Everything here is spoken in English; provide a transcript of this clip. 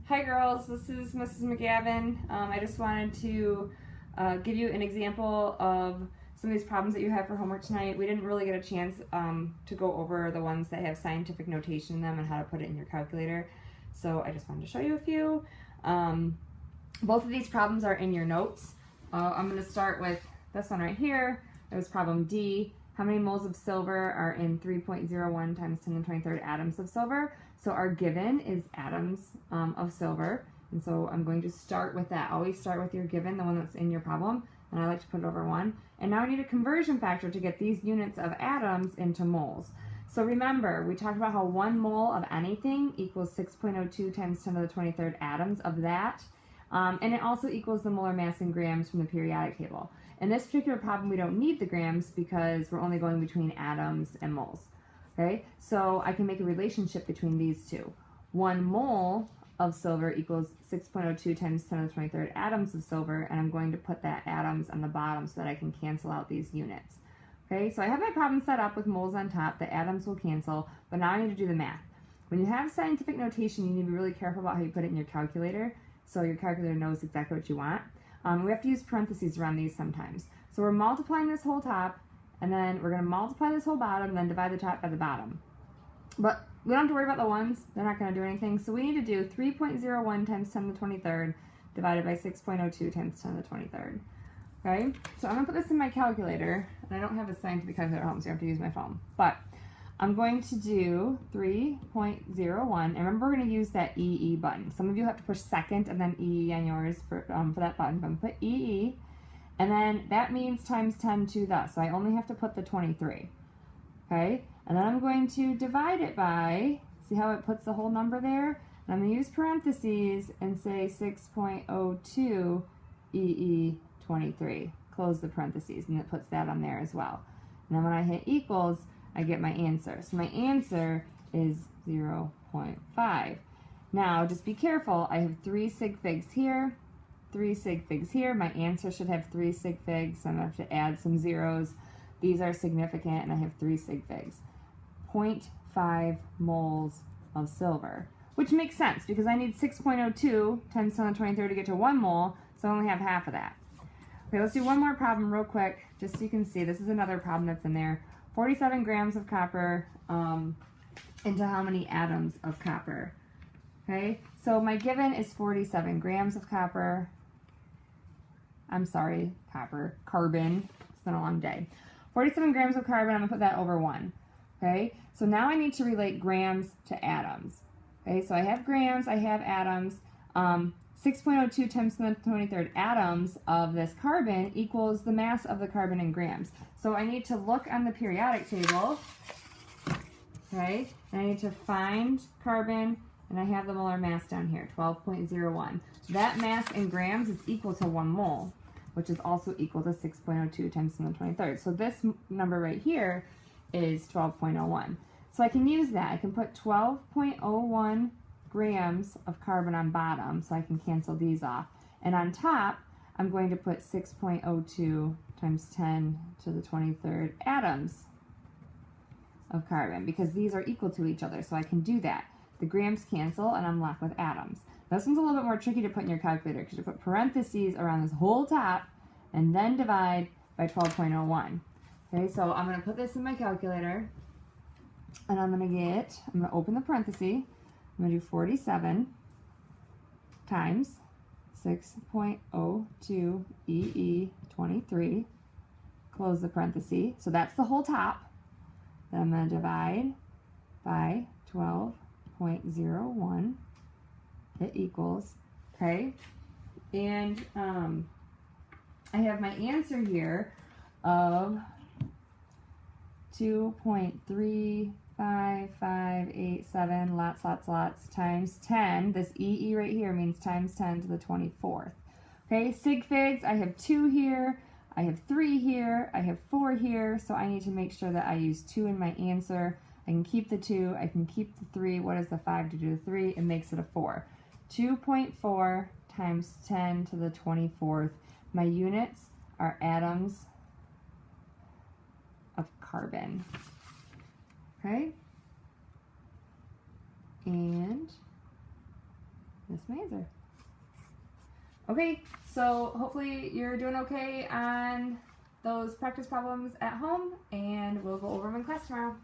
Hi girls, this is Mrs. McGavin. I just wanted to give you an example of some of these problems that you have for homework tonight. We didn't really get a chance to go over the ones that have scientific notation in them and how to put it in your calculator. So I just wanted to show you a few. Both of these problems are in your notes. I'm going to start with this one right here. It was problem D. How many moles of silver are in 3.01 times 10 to the 23rd atoms of silver? So our given is atoms of silver. And so I'm going to start with that. Always start with your given, the one that's in your problem. And I like to put it over 1. And now I need a conversion factor to get these units of atoms into moles. So remember, we talked about how 1 mole of anything equals 6.02 times 10 to the 23rd atoms of that. And it also equals the molar mass in grams from the periodic table. In this particular problem, we don't need the grams because we're only going between atoms and moles. Okay, so I can make a relationship between these two. 1 mole of silver equals 6.02 times 10 to the 23rd atoms of silver, and I'm going to put that atoms on the bottom so that I can cancel out these units. Okay, so I have my problem set up with moles on top. The atoms will cancel, but now I need to do the math. When you have scientific notation, you need to be really careful about how you put it in your calculator so your calculator knows exactly what you want. We have to use parentheses around these sometimes. So we're multiplying this whole top, and then we're going to multiply this whole bottom, and then divide the top by the bottom. But we don't have to worry about the ones. They're not going to do anything. So we need to do 3.01 times 10 to the 23rd divided by 6.02 times 10 to the 23rd. Okay? So I'm going to put this in my calculator, and I don't have a scientific calculator at home, so I have to use my phone. But I'm going to do 3.01, and remember we're going to use that EE button. Some of you have to push second and then EE on yours for that button. But I'm going to put EE, and then that means times 10 to the, so I only have to put the 23. Okay, and then I'm going to divide it by, see how it puts the whole number there? And I'm going to use parentheses and say 6.02 EE23. Close the parentheses, and it puts that on there as well. And then when I hit equals, I get my answer. So my answer is 0.5. Now, just be careful. I have 3 sig figs here, 3 sig figs here. My answer should have 3 sig figs, so I'm going to have to add some zeros. These are significant, and I have 3 sig figs. 0.5 moles of silver, which makes sense because I need 6.02 times 10 to the 23rd to get to 1 mole, so I only have half of that. Okay, let's do one more problem real quick, just so you can see. This is another problem that's in there. 47 grams of copper into how many atoms of copper? Okay, so my given is 47 grams of copper. I'm sorry, carbon. It's been a long day. 47 grams of carbon, I'm going to put that over 1. Okay, so now I need to relate grams to atoms. Okay, so I have grams, I have atoms. 6.02 times 10 to the 23rd atoms of this carbon equals the mass of the carbon in grams. So I need to look on the periodic table, okay, and I need to find carbon, and I have the molar mass down here, 12.01. That mass in grams is equal to 1 mole, which is also equal to 6.02 times 10 to the 23rd. So this number right here is 12.01. So I can use that. I can put 12.01 grams of carbon on bottom, so I can cancel these off. And on top, I'm going to put 6.02 times 10 to the 23rd atoms of carbon, because these are equal to each other, so I can do that. The grams cancel, and I'm left with atoms. This one's a little bit more tricky to put in your calculator, because you put parentheses around this whole top, and then divide by 12.01. Okay, so I'm going to put this in my calculator, and I'm going to open the parenthesis. I'm going to do 47 times 6.02 EE23, close the parenthesis, so that's the whole top. Then I'm going to divide by 12.01, it equals, okay, and I have my answer here of 2.35587 lots times 10. This EE right here means times 10 to the 24th. Okay, sig figs, I have 2 here, I have 3 here, I have 4 here, so I need to make sure that I use 2 in my answer. I can keep the 2, I can keep the 3. What is the 5 to do the 3? It makes it a 4. 2.4 times 10 to the 24th. My units are atoms of carbon. Okay? And That's my answer. Okay, so hopefully you're doing okay on those practice problems at home, and we'll go over them in class tomorrow.